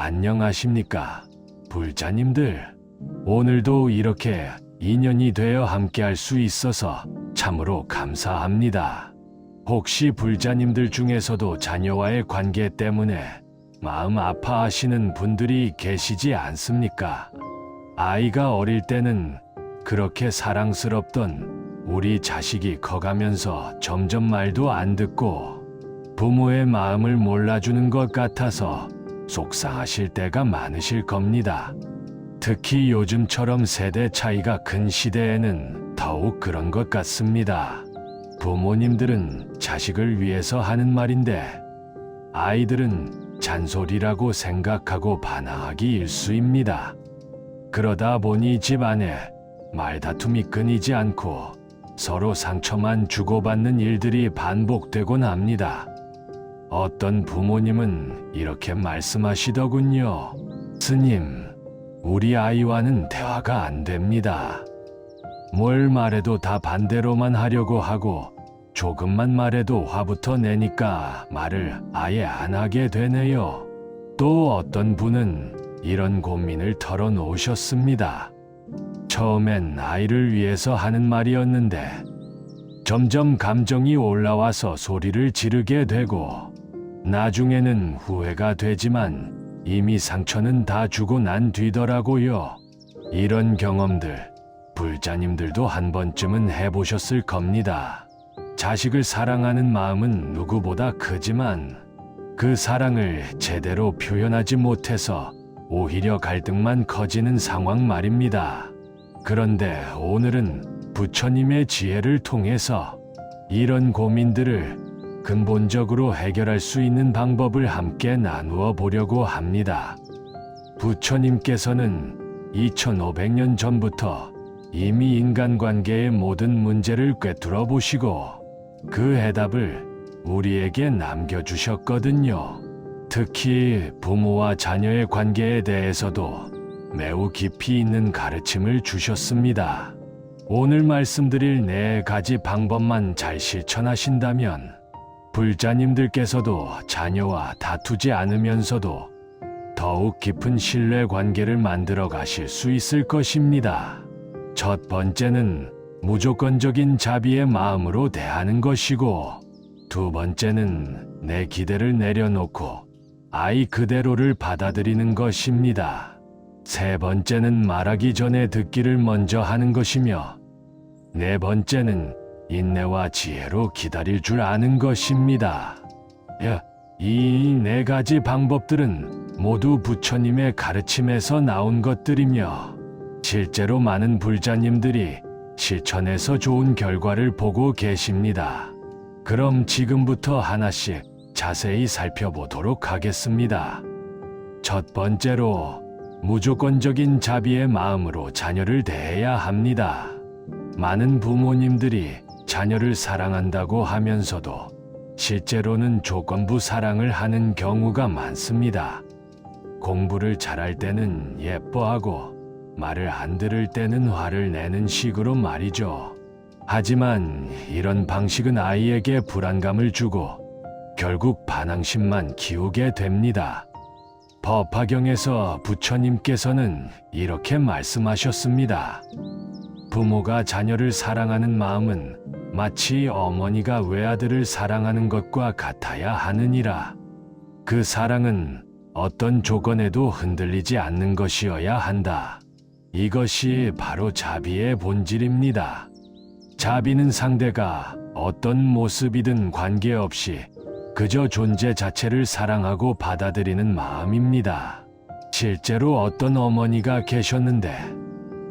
안녕하십니까, 불자님들. 오늘도 이렇게 인연이 되어 함께할 수 있어서 참으로 감사합니다. 혹시 불자님들 중에서도 자녀와의 관계 때문에 마음 아파하시는 분들이 계시지 않습니까? 아이가 어릴 때는 그렇게 사랑스럽던 우리 자식이 커가면서 점점 말도 안 듣고 부모의 마음을 몰라주는 것 같아서 속상하실 때가 많으실 겁니다. 특히 요즘처럼 세대 차이가 큰 시대에는 더욱 그런 것 같습니다. 부모님들은 자식을 위해서 하는 말인데 아이들은 잔소리라고 생각하고 반항하기 일쑤입니다. 그러다 보니 집안에 말다툼이 끊이지 않고 서로 상처만 주고받는 일들이 반복되곤 합니다. 어떤 부모님은 이렇게 말씀하시더군요. 스님, 우리 아이와는 대화가 안 됩니다. 뭘 말해도 다 반대로만 하려고 하고 조금만 말해도 화부터 내니까 말을 아예 안 하게 되네요. 또 어떤 분은 이런 고민을 털어놓으셨습니다. 처음엔 아이를 위해서 하는 말이었는데 점점 감정이 올라와서 소리를 지르게 되고 나중에는 후회가 되지만 이미 상처는 다 주고 난 뒤더라고요. 이런 경험들 불자님들도 한 번쯤은 해보셨을 겁니다. 자식을 사랑하는 마음은 누구보다 크지만 그 사랑을 제대로 표현하지 못해서 오히려 갈등만 커지는 상황 말입니다. 그런데 오늘은 부처님의 지혜를 통해서 이런 고민들을 근본적으로 해결할 수 있는 방법을 함께 나누어 보려고 합니다. 부처님께서는 2500년 전부터 이미 인간관계의 모든 문제를 꿰뚫어 보시고 그 해답을 우리에게 남겨주셨거든요. 특히 부모와 자녀의 관계에 대해서도 매우 깊이 있는 가르침을 주셨습니다. 오늘 말씀드릴 4가지 방법만 잘 실천하신다면 불자님들께서도 자녀와 다투지 않으면서도 더욱 깊은 신뢰 관계를 만들어 가실 수 있을 것입니다. 첫 번째는 무조건적인 자비의 마음으로 대하는 것이고, 두 번째는 내 기대를 내려놓고 아이 그대로를 받아들이는 것입니다. 세 번째는 말하기 전에 듣기를 먼저 하는 것이며, 네 번째는 인내와 지혜로 기다릴 줄 아는 것입니다. 이 4가지 방법들은 모두 부처님의 가르침에서 나온 것들이며 실제로 많은 불자님들이 실천해서 좋은 결과를 보고 계십니다. 그럼 지금부터 하나씩 자세히 살펴보도록 하겠습니다. 첫 번째로, 무조건적인 자비의 마음으로 자녀를 대해야 합니다. 많은 부모님들이 자녀를 사랑한다고 하면서도 실제로는 조건부 사랑을 하는 경우가 많습니다. 공부를 잘할 때는 예뻐하고 말을 안 들을 때는 화를 내는 식으로 말이죠. 하지만 이런 방식은 아이에게 불안감을 주고 결국 반항심만 키우게 됩니다. 법화경에서 부처님께서는 이렇게 말씀하셨습니다. 부모가 자녀를 사랑하는 마음은 마치 어머니가 외아들을 사랑하는 것과 같아야 하느니라. 그 사랑은 어떤 조건에도 흔들리지 않는 것이어야 한다. 이것이 바로 자비의 본질입니다. 자비는 상대가 어떤 모습이든 관계없이 그저 존재 자체를 사랑하고 받아들이는 마음입니다. 실제로 어떤 어머니가 계셨는데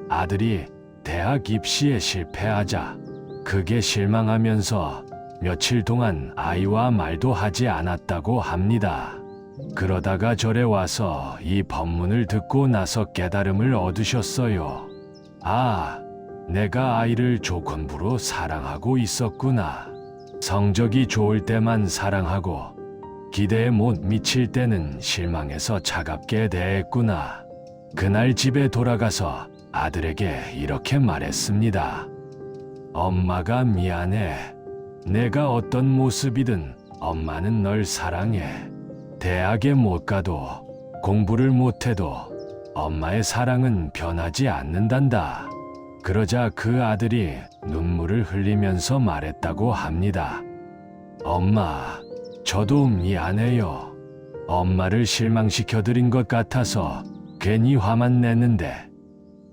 아들이 대학 입시에 실패하자 크게 실망하면서 며칠 동안 아이와 말도 하지 않았다고 합니다. 그러다가 절에 와서 이 법문을 듣고 나서 깨달음을 얻으셨어요. 아, 내가 아이를 조건부로 사랑하고 있었구나. 성적이 좋을 때만 사랑하고 기대에 못 미칠 때는 실망해서 차갑게 대했구나. 그날 집에 돌아가서 아들에게 이렇게 말했습니다. 엄마가 미안해. 내가 어떤 모습이든 엄마는 널 사랑해. 대학에 못 가도 공부를 못해도 엄마의 사랑은 변하지 않는단다. 그러자 그 아들이 눈물을 흘리면서 말했다고 합니다. 엄마, 저도 미안해요. 엄마를 실망시켜드린 것 같아서 괜히 화만 냈는데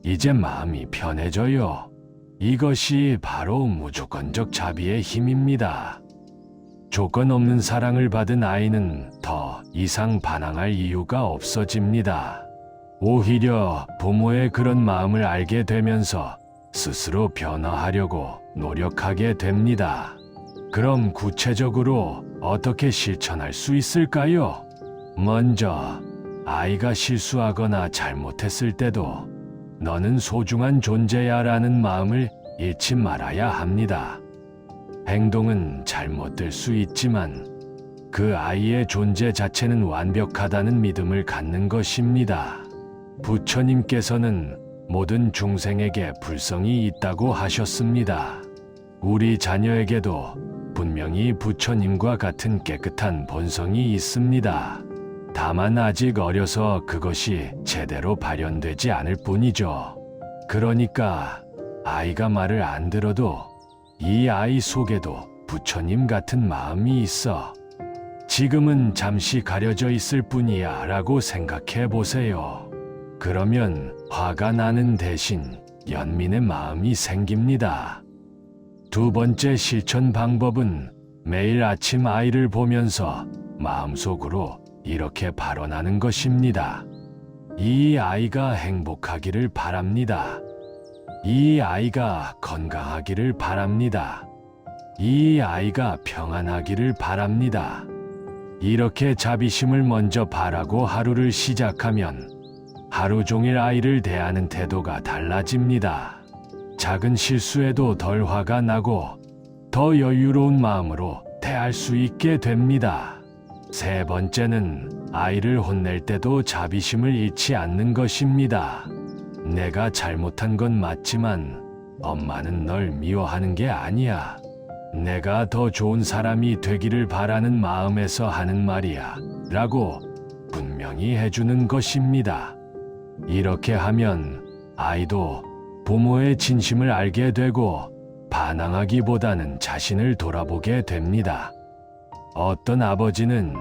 이제 마음이 편해져요. 이것이 바로 무조건적 자비의 힘입니다. 조건 없는 사랑을 받은 아이는 더 이상 반항할 이유가 없어집니다. 오히려 부모의 그런 마음을 알게 되면서 스스로 변화하려고 노력하게 됩니다. 그럼 구체적으로 어떻게 실천할 수 있을까요? 먼저, 아이가 실수하거나 잘못했을 때도 너는 소중한 존재야 라는 마음을 잃지 말아야 합니다. 행동은 잘못될 수 있지만 그 아이의 존재 자체는 완벽하다는 믿음을 갖는 것입니다. 부처님께서는 모든 중생에게 불성이 있다고 하셨습니다. 우리 자녀에게도 분명히 부처님과 같은 깨끗한 본성이 있습니다. 다만 아직 어려서 그것이 제대로 발현되지 않을 뿐이죠. 그러니까 아이가 말을 안 들어도 이 아이 속에도 부처님 같은 마음이 있어. 지금은 잠시 가려져 있을 뿐이야 라고 생각해 보세요. 그러면 화가 나는 대신 연민의 마음이 생깁니다. 두 번째 실천 방법은 매일 아침 아이를 보면서 마음속으로 이렇게 발언하는 것입니다. 이 아이가 행복하기를 바랍니다. 이 아이가 건강하기를 바랍니다. 이 아이가 평안하기를 바랍니다. 이렇게 자비심을 먼저 바라고 하루를 시작하면 하루 종일 아이를 대하는 태도가 달라집니다. 작은 실수에도 덜 화가 나고 더 여유로운 마음으로 대할 수 있게 됩니다. 세 번째는 아이를 혼낼 때도 자비심을 잃지 않는 것입니다. 내가 잘못한 건 맞지만 엄마는 널 미워하는 게 아니야. 내가 더 좋은 사람이 되기를 바라는 마음에서 하는 말이야. 라고 분명히 해주는 것입니다. 이렇게 하면 아이도 부모의 진심을 알게 되고 반항하기보다는 자신을 돌아보게 됩니다. 어떤 아버지는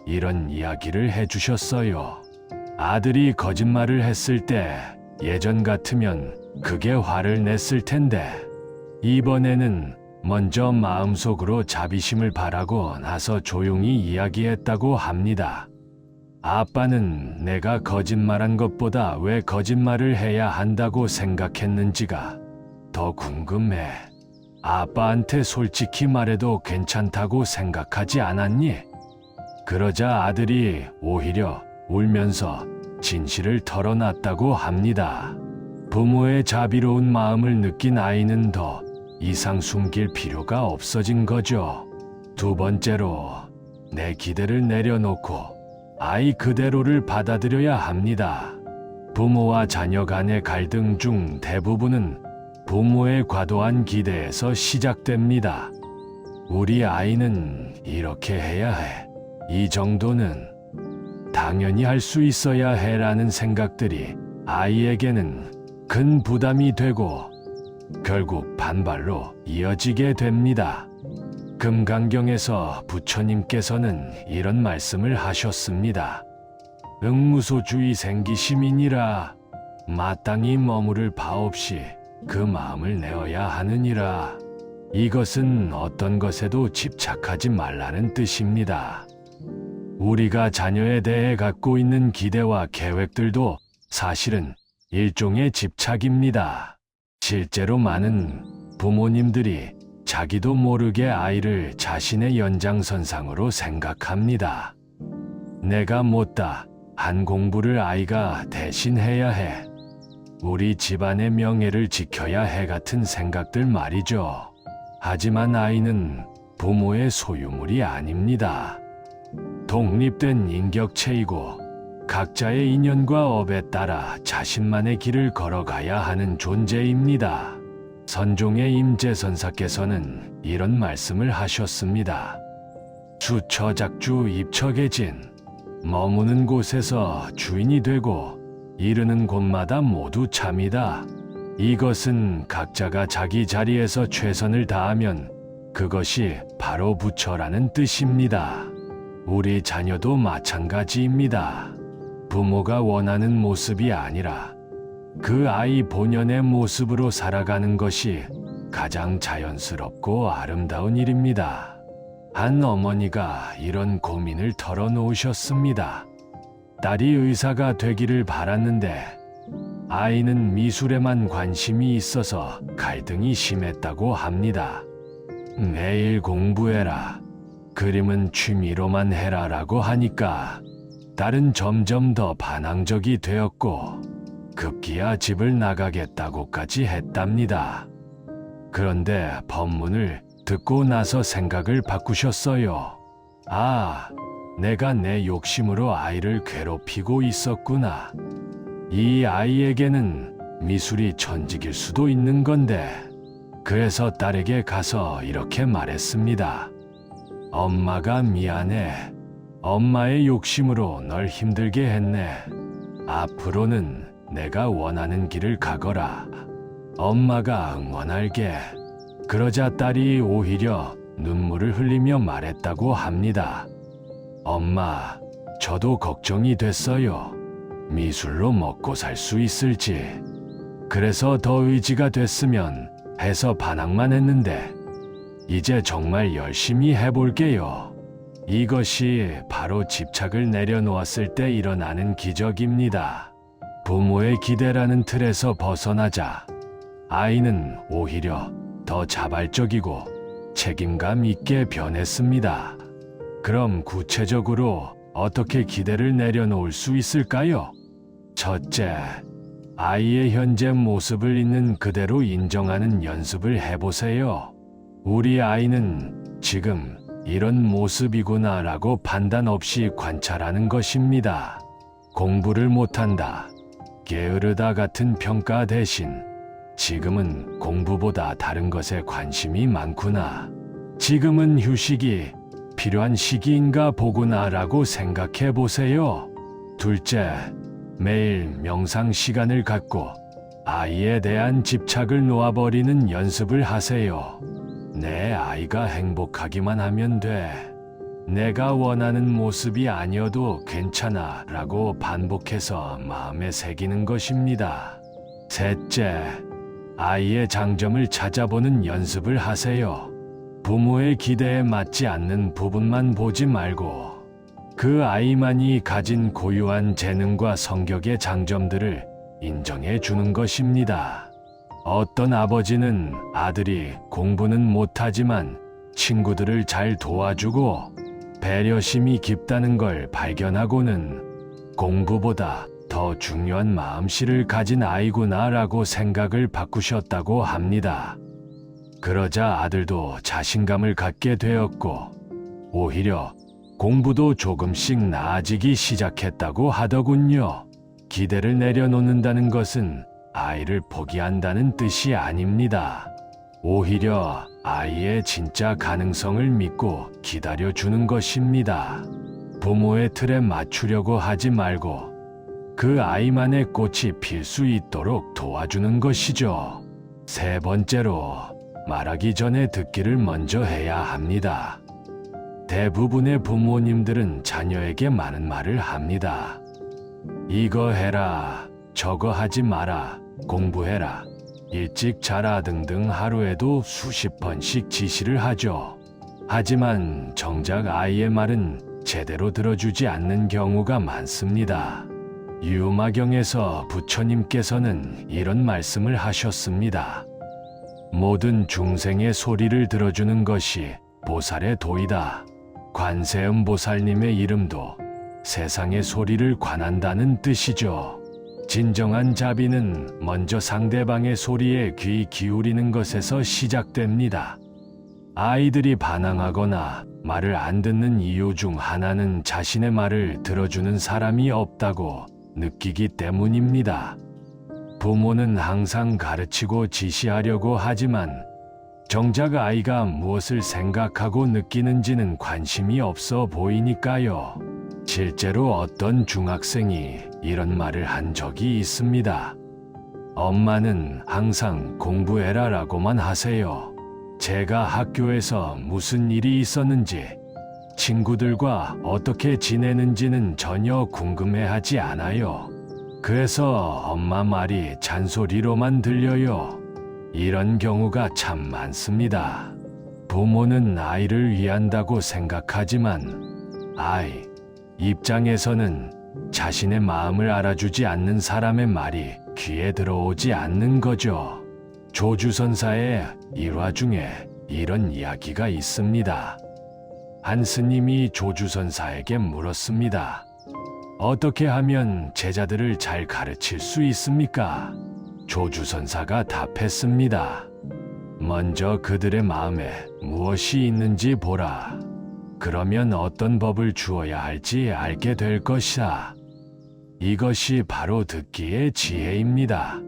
이런 이야기를 해주셨어요. 아들이 거짓말을 했을 때 예전 같으면 크게 화를 냈을 텐데 이번에는 먼저 마음속으로 자비심을 바라고 나서 조용히 이야기했다고 합니다. 아빠는 내가 거짓말한 것보다 왜 거짓말을 해야 한다고 생각했는지가 더 궁금해. 아빠한테 솔직히 말해도 괜찮다고 생각하지 않았니? 그러자 아들이 오히려 울면서 진실을 털어놨다고 합니다. 부모의 자비로운 마음을 느낀 아이는 더 이상 숨길 필요가 없어진 거죠. 두 번째로, 내 기대를 내려놓고 아이 그대로를 받아들여야 합니다. 부모와 자녀 간의 갈등 중 대부분은 부모의 과도한 기대에서 시작됩니다. 우리 아이는 이렇게 해야 해. 이 정도는 당연히 할 수 있어야 해라는 생각들이 아이에게는 큰 부담이 되고 결국 반발로 이어지게 됩니다. 금강경에서 부처님께서는 이런 말씀을 하셨습니다. 응무소주의 생기시민이라 마땅히 머무를 바 없이 그 마음을 내어야 하느니라. 이것은 어떤 것에도 집착하지 말라는 뜻입니다. 우리가 자녀에 대해 갖고 있는 기대와 계획들도 사실은 일종의 집착입니다. 실제로 많은 부모님들이 자기도 모르게 아이를 자신의 연장선상으로 생각합니다. 내가 못다 한 공부를 아이가 대신 해야 해. 우리 집안의 명예를 지켜야 해 같은 생각들 말이죠. 하지만 아이는 부모의 소유물이 아닙니다. 독립된 인격체이고 각자의 인연과 업에 따라 자신만의 길을 걸어가야 하는 존재입니다. 선종의 임재선사께서는 이런 말씀을 하셨습니다. 주처작주 입처계진 머무는 곳에서 주인이 되고 이르는 곳마다 모두 참이다. 이것은 각자가 자기 자리에서 최선을 다하면 그것이 바로 부처라는 뜻입니다. 우리 자녀도 마찬가지입니다. 부모가 원하는 모습이 아니라 그 아이 본연의 모습으로 살아가는 것이 가장 자연스럽고 아름다운 일입니다. 한 어머니가 이런 고민을 털어놓으셨습니다. 딸이 의사가 되기를 바랐는데 아이는 미술에만 관심이 있어서 갈등이 심했다고 합니다. 매일 공부해라. 그림은 취미로만 해라라고 하니까 딸은 점점 더 반항적이 되었고 급기야 집을 나가겠다고까지 했답니다. 그런데 법문을 듣고 나서 생각을 바꾸셨어요. 아, 내가 내 욕심으로 아이를 괴롭히고 있었구나. 이 아이에게는 미술이 천직일 수도 있는 건데. 그래서 딸에게 가서 이렇게 말했습니다. 엄마가 미안해. 엄마의 욕심으로 널 힘들게 했네. 앞으로는 내가 원하는 길을 가거라. 엄마가 응원할게. 그러자 딸이 오히려 눈물을 흘리며 말했다고 합니다. 엄마, 저도 걱정이 됐어요. 미술로 먹고 살 수 있을지. 그래서 더 의지가 됐으면 해서 반항만 했는데 이제 정말 열심히 해볼게요. 이것이 바로 집착을 내려놓았을 때 일어나는 기적입니다. 부모의 기대라는 틀에서 벗어나자 아이는 오히려 더 자발적이고 책임감 있게 변했습니다. 그럼 구체적으로 어떻게 기대를 내려놓을 수 있을까요? 첫째, 아이의 현재 모습을 있는 그대로 인정하는 연습을 해보세요. 우리 아이는 지금 이런 모습이구나라고 판단 없이 관찰하는 것입니다. 공부를 못한다, 게으르다 같은 평가 대신 지금은 공부보다 다른 것에 관심이 많구나. 지금은 휴식이 필요한 시기인가 보구나라고 생각해 보세요. 둘째, 매일 명상 시간을 갖고 아이에 대한 집착을 놓아버리는 연습을 하세요. 내 아이가 행복하기만 하면 돼. 내가 원하는 모습이 아니어도 괜찮아 라고 반복해서 마음에 새기는 것입니다. 셋째, 아이의 장점을 찾아보는 연습을 하세요. 부모의 기대에 맞지 않는 부분만 보지 말고 그 아이만이 가진 고유한 재능과 성격의 장점들을 인정해 주는 것입니다. 어떤 아버지는 아들이 공부는 못하지만 친구들을 잘 도와주고 배려심이 깊다는 걸 발견하고는 공부보다 더 중요한 마음씨를 가진 아이구나라고 생각을 바꾸셨다고 합니다. 그러자 아들도 자신감을 갖게 되었고 오히려 공부도 조금씩 나아지기 시작했다고 하더군요. 기대를 내려놓는다는 것은 아이를 포기한다는 뜻이 아닙니다. 오히려 아이의 진짜 가능성을 믿고 기다려주는 것입니다. 부모의 틀에 맞추려고 하지 말고 그 아이만의 꽃이 필 수 있도록 도와주는 것이죠. 세 번째로, 말하기 전에 듣기를 먼저 해야 합니다. 대부분의 부모님들은 자녀에게 많은 말을 합니다. 이거 해라, 저거 하지 마라, 공부해라, 일찍 자라 등등 하루에도 수십 번씩 지시를 하죠. 하지만 정작 아이의 말은 제대로 들어주지 않는 경우가 많습니다. 유마경에서 부처님께서는 이런 말씀을 하셨습니다. 모든 중생의 소리를 들어주는 것이 보살의 도이다. 관세음보살님의 이름도 세상의 소리를 관한다는 뜻이죠. 진정한 자비는 먼저 상대방의 소리에 귀 기울이는 것에서 시작됩니다. 아이들이 반항하거나 말을 안 듣는 이유 중 하나는 자신의 말을 들어주는 사람이 없다고 느끼기 때문입니다. 부모는 항상 가르치고 지시하려고 하지만 정작 아이가 무엇을 생각하고 느끼는지는 관심이 없어 보이니까요. 실제로 어떤 중학생이 이런 말을 한 적이 있습니다. 엄마는 항상 공부해라라고만 하세요. 제가 학교에서 무슨 일이 있었는지, 친구들과 어떻게 지내는지는 전혀 궁금해하지 않아요. 그래서 엄마 말이 잔소리로만 들려요. 이런 경우가 참 많습니다. 부모는 아이를 위한다고 생각하지만 아이 입장에서는 자신의 마음을 알아주지 않는 사람의 말이 귀에 들어오지 않는 거죠. 조주선사의 일화 중에 이런 이야기가 있습니다. 한 스님이 조주선사에게 물었습니다. 어떻게 하면 제자들을 잘 가르칠 수 있습니까? 조주선사가 답했습니다. 먼저 그들의 마음에 무엇이 있는지 보라. 그러면 어떤 법을 주어야 할지 알게 될 것이다. 이것이 바로 듣기의 지혜입니다.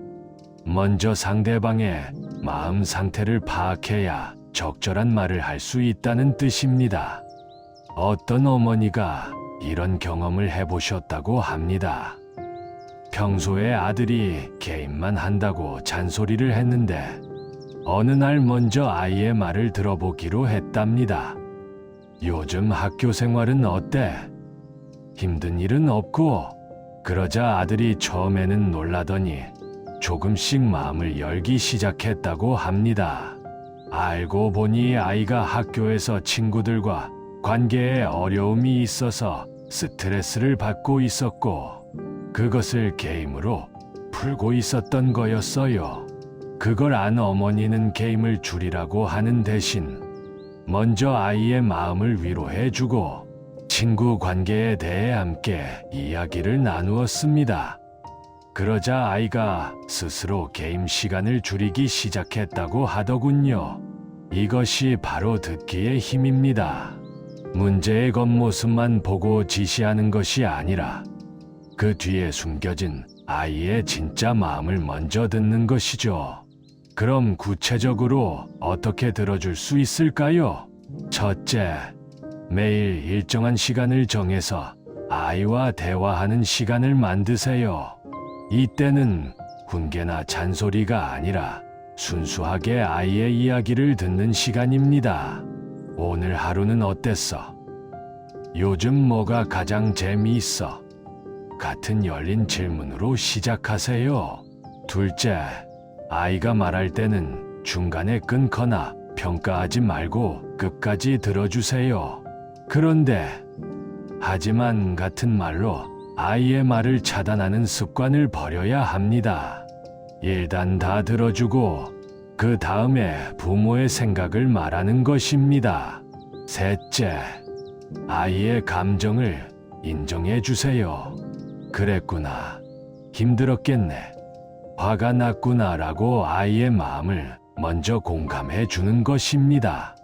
먼저 상대방의 마음 상태를 파악해야 적절한 말을 할 수 있다는 뜻입니다. 어떤 어머니가 이런 경험을 해보셨다고 합니다. 평소에 아들이 게임만 한다고 잔소리를 했는데 어느 날 먼저 아이의 말을 들어보기로 했답니다. 요즘 학교 생활은 어때? 힘든 일은 없고? 그러자 아들이 처음에는 놀라더니 조금씩 마음을 열기 시작했다고 합니다. 알고 보니 아이가 학교에서 친구들과 관계에 어려움이 있어서 스트레스를 받고 있었고 그것을 게임으로 풀고 있었던 거였어요. 그걸 안 어머니는 게임을 줄이라고 하는 대신 먼저 아이의 마음을 위로해주고 친구 관계에 대해 함께 이야기를 나누었습니다. 그러자 아이가 스스로 게임 시간을 줄이기 시작했다고 하더군요. 이것이 바로 듣기의 힘입니다. 문제의 겉모습만 보고 지시하는 것이 아니라 그 뒤에 숨겨진 아이의 진짜 마음을 먼저 듣는 것이죠. 그럼 구체적으로 어떻게 들어줄 수 있을까요? 첫째, 매일 일정한 시간을 정해서 아이와 대화하는 시간을 만드세요. 이때는 훈계나 잔소리가 아니라 순수하게 아이의 이야기를 듣는 시간입니다. 오늘 하루는 어땠어? 요즘 뭐가 가장 재미있어? 같은 열린 질문으로 시작하세요. 둘째, 아이가 말할 때는 중간에 끊거나 평가하지 말고 끝까지 들어주세요. 그런데, 하지만 같은 말로 아이의 말을 차단하는 습관을 버려야 합니다. 일단 다 들어주고 그 다음에 부모의 생각을 말하는 것입니다. 셋째, 아이의 감정을 인정해 주세요. 그랬구나. 힘들었겠네. 화가 났구나라고 아이의 마음을 먼저 공감해 주는 것입니다.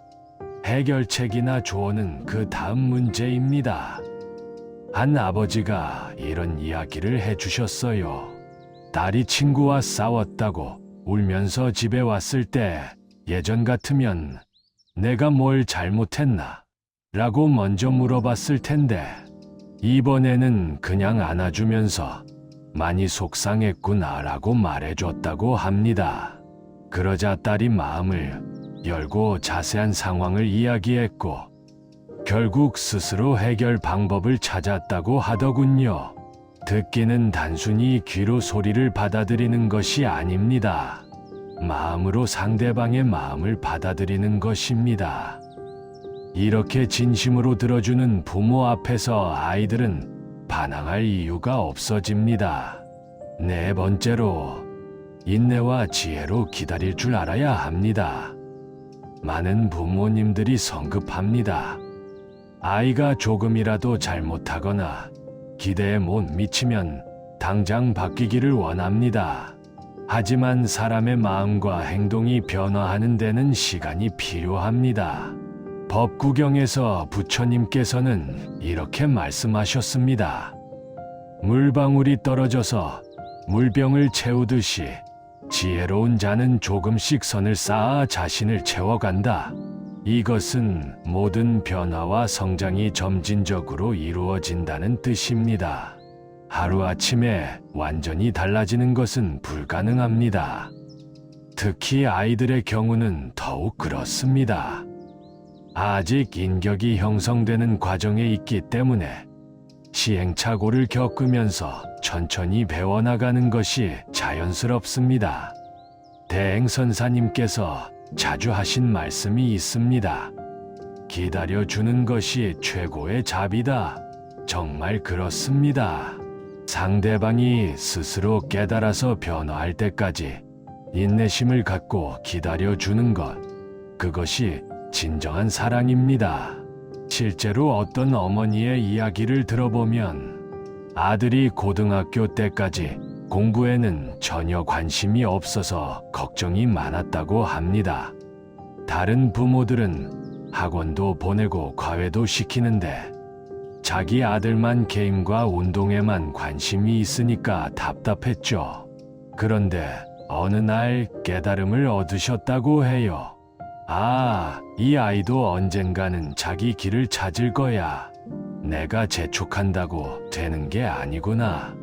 해결책이나 조언은 그 다음 문제입니다. 한 아버지가 이런 이야기를 해주셨어요. 딸이 친구와 싸웠다고 울면서 집에 왔을 때 예전 같으면 내가 뭘 잘못했나? 라고 먼저 물어봤을 텐데 이번에는 그냥 안아주면서 많이 속상했구나 라고 말해줬다고 합니다. 그러자 딸이 마음을 열고 자세한 상황을 이야기했고 결국 스스로 해결 방법을 찾았다고 하더군요. 듣기는 단순히 귀로 소리를 받아들이는 것이 아닙니다. 마음으로 상대방의 마음을 받아들이는 것입니다. 이렇게 진심으로 들어주는 부모 앞에서 아이들은 반항할 이유가 없어집니다. 네 번째로, 인내와 지혜로 기다릴 줄 알아야 합니다. 많은 부모님들이 성급합니다. 아이가 조금이라도 잘못하거나 기대에 못 미치면 당장 바뀌기를 원합니다. 하지만 사람의 마음과 행동이 변화하는 데는 시간이 필요합니다. 법구경에서 부처님께서는 이렇게 말씀하셨습니다. 물방울이 떨어져서 물병을 채우듯이 지혜로운 자는 조금씩 선을 쌓아 자신을 채워간다. 이것은 모든 변화와 성장이 점진적으로 이루어진다는 뜻입니다. 하루아침에 완전히 달라지는 것은 불가능합니다. 특히 아이들의 경우는 더욱 그렇습니다. 아직 인격이 형성되는 과정에 있기 때문에 시행착오를 겪으면서 천천히 배워나가는 것이 자연스럽습니다. 대행선사님께서 자주 하신 말씀이 있습니다. 기다려주는 것이 최고의 자비다. 정말 그렇습니다. 상대방이 스스로 깨달아서 변화할 때까지 인내심을 갖고 기다려주는 것, 그것이 진정한 사랑입니다. 실제로 어떤 어머니의 이야기를 들어보면 아들이 고등학교 때까지 공부에는 전혀 관심이 없어서 걱정이 많았다고 합니다. 다른 부모들은 학원도 보내고 과외도 시키는데 자기 아들만 게임과 운동에만 관심이 있으니까 답답했죠. 그런데 어느 날 깨달음을 얻으셨다고 해요. 아, 이 아이도 언젠가는 자기 길을 찾을 거야. 내가 재촉한다고 되는 게 아니구나.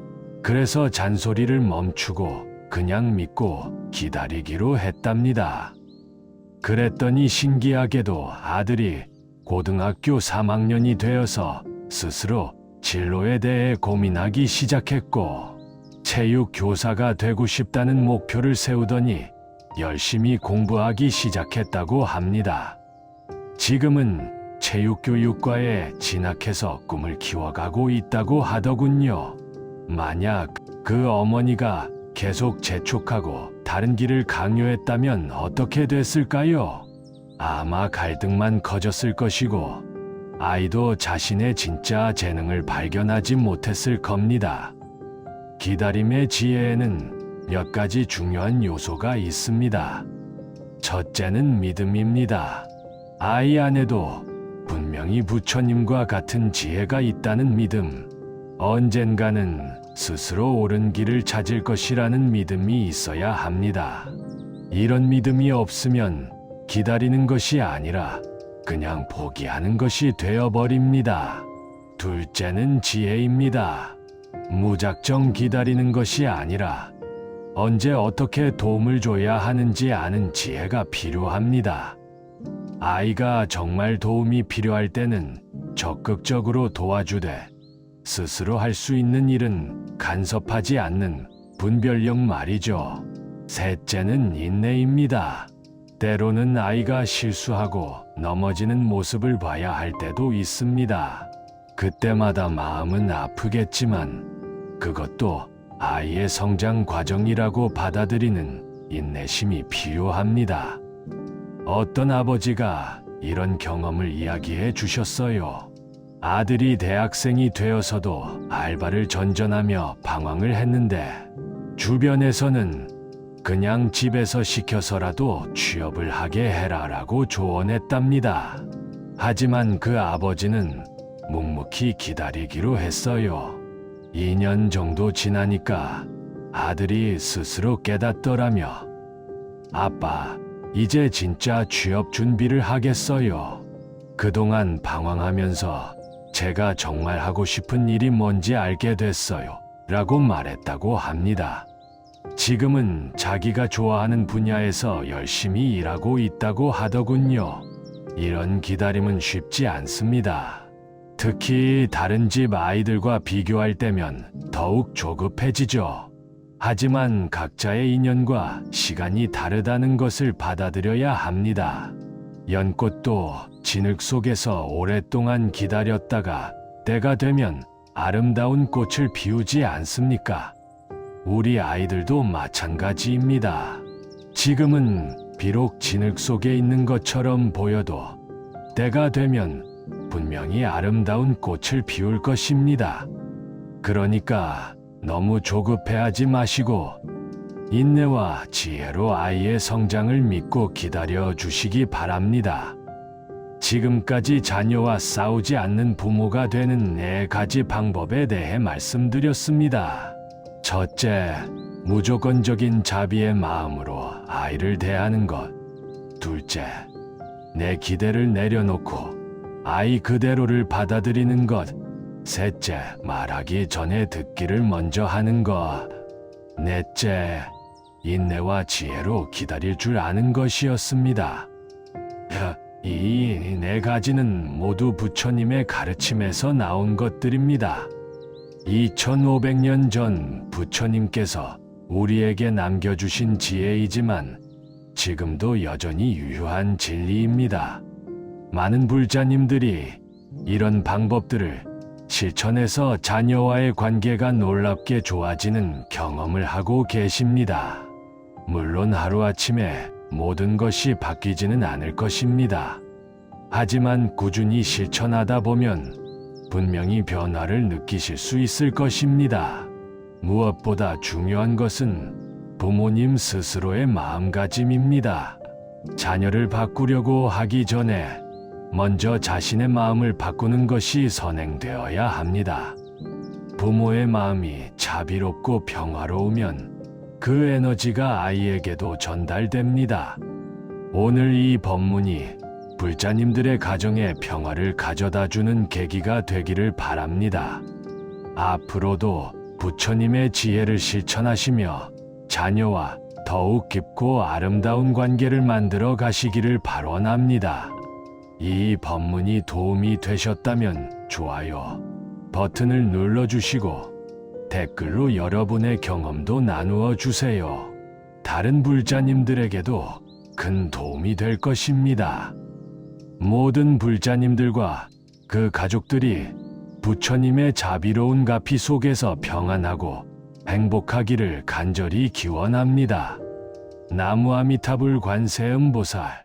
그래서 잔소리를 멈추고 그냥 믿고 기다리기로 했답니다. 그랬더니 신기하게도 아들이 고등학교 3학년이 되어서 스스로 진로에 대해 고민하기 시작했고, 체육 교사가 되고 싶다는 목표를 세우더니 열심히 공부하기 시작했다고 합니다. 지금은 체육교육과에 진학해서 꿈을 키워가고 있다고 하더군요. 만약 그 어머니가 계속 재촉하고 다른 길을 강요했다면 어떻게 됐을까요? 아마 갈등만 커졌을 것이고 아이도 자신의 진짜 재능을 발견하지 못했을 겁니다. 기다림의 지혜에는 몇 가지 중요한 요소가 있습니다. 첫째는 믿음입니다. 아이 안에도 분명히 부처님과 같은 지혜가 있다는 믿음, 언젠가는 스스로 옳은 길을 찾을 것이라는 믿음이 있어야 합니다. 이런 믿음이 없으면 기다리는 것이 아니라 그냥 포기하는 것이 되어버립니다. 둘째는 지혜입니다. 무작정 기다리는 것이 아니라 언제 어떻게 도움을 줘야 하는지 아는 지혜가 필요합니다. 아이가 정말 도움이 필요할 때는 적극적으로 도와주되 스스로 할 수 있는 일은 간섭하지 않는 분별력 말이죠. 셋째는 인내입니다. 때로는 아이가 실수하고 넘어지는 모습을 봐야 할 때도 있습니다. 그때마다 마음은 아프겠지만 그것도 아이의 성장 과정이라고 받아들이는 인내심이 필요합니다. 어떤 아버지가 이런 경험을 이야기해 주셨어요. 아들이 대학생이 되어서도 알바를 전전하며 방황을 했는데 주변에서는 그냥 집에서 시켜서라도 취업을 하게 해라라고 조언했답니다. 하지만 그 아버지는 묵묵히 기다리기로 했어요. 2년 정도 지나니까 아들이 스스로 깨닫더라며. 아빠, 이제 진짜 취업 준비를 하겠어요. 그동안 방황하면서 제가 정말 하고 싶은 일이 뭔지 알게 됐어요. 라고 말했다고 합니다. 지금은 자기가 좋아하는 분야에서 열심히 일하고 있다고 하더군요. 이런 기다림은 쉽지 않습니다. 특히 다른 집 아이들과 비교할 때면 더욱 조급해지죠. 하지만 각자의 인연과 시간이 다르다는 것을 받아들여야 합니다. 연꽃도 진흙 속에서 오랫동안 기다렸다가 때가 되면 아름다운 꽃을 피우지 않습니까? 우리 아이들도 마찬가지입니다. 지금은 비록 진흙 속에 있는 것처럼 보여도 때가 되면 분명히 아름다운 꽃을 피울 것입니다. 그러니까 너무 조급해하지 마시고 인내와 지혜로 아이의 성장을 믿고 기다려 주시기 바랍니다. 지금까지 자녀와 싸우지 않는 부모가 되는 4가지 방법에 대해 말씀드렸습니다. 첫째, 무조건적인 자비의 마음으로 아이를 대하는 것. 둘째, 내 기대를 내려놓고 아이 그대로를 받아들이는 것. 셋째, 말하기 전에 듣기를 먼저 하는 것. 넷째, 인내와 지혜로 기다릴 줄 아는 것이었습니다. 이 네 가지는 모두 부처님의 가르침에서 나온 것들입니다. 2500년 전 부처님께서 우리에게 남겨주신 지혜이지만 지금도 여전히 유효한 진리입니다. 많은 불자님들이 이런 방법들을 실천해서 자녀와의 관계가 놀랍게 좋아지는 경험을 하고 계십니다. 물론 하루아침에 모든 것이 바뀌지는 않을 것입니다. 하지만 꾸준히 실천하다 보면 분명히 변화를 느끼실 수 있을 것입니다. 무엇보다 중요한 것은 부모님 스스로의 마음가짐입니다. 자녀를 바꾸려고 하기 전에 먼저 자신의 마음을 바꾸는 것이 선행되어야 합니다. 부모의 마음이 자비롭고 평화로우면 그 에너지가 아이에게도 전달됩니다. 오늘 이 법문이 불자님들의 가정에 평화를 가져다주는 계기가 되기를 바랍니다. 앞으로도 부처님의 지혜를 실천하시며 자녀와 더욱 깊고 아름다운 관계를 만들어 가시기를 발원합니다. 이 법문이 도움이 되셨다면 좋아요 버튼을 눌러주시고 댓글로 여러분의 경험도 나누어 주세요. 다른 불자님들에게도 큰 도움이 될 것입니다. 모든 불자님들과 그 가족들이 부처님의 자비로운 가피 속에서 평안하고 행복하기를 간절히 기원합니다. 나무 아미타불 관세음보살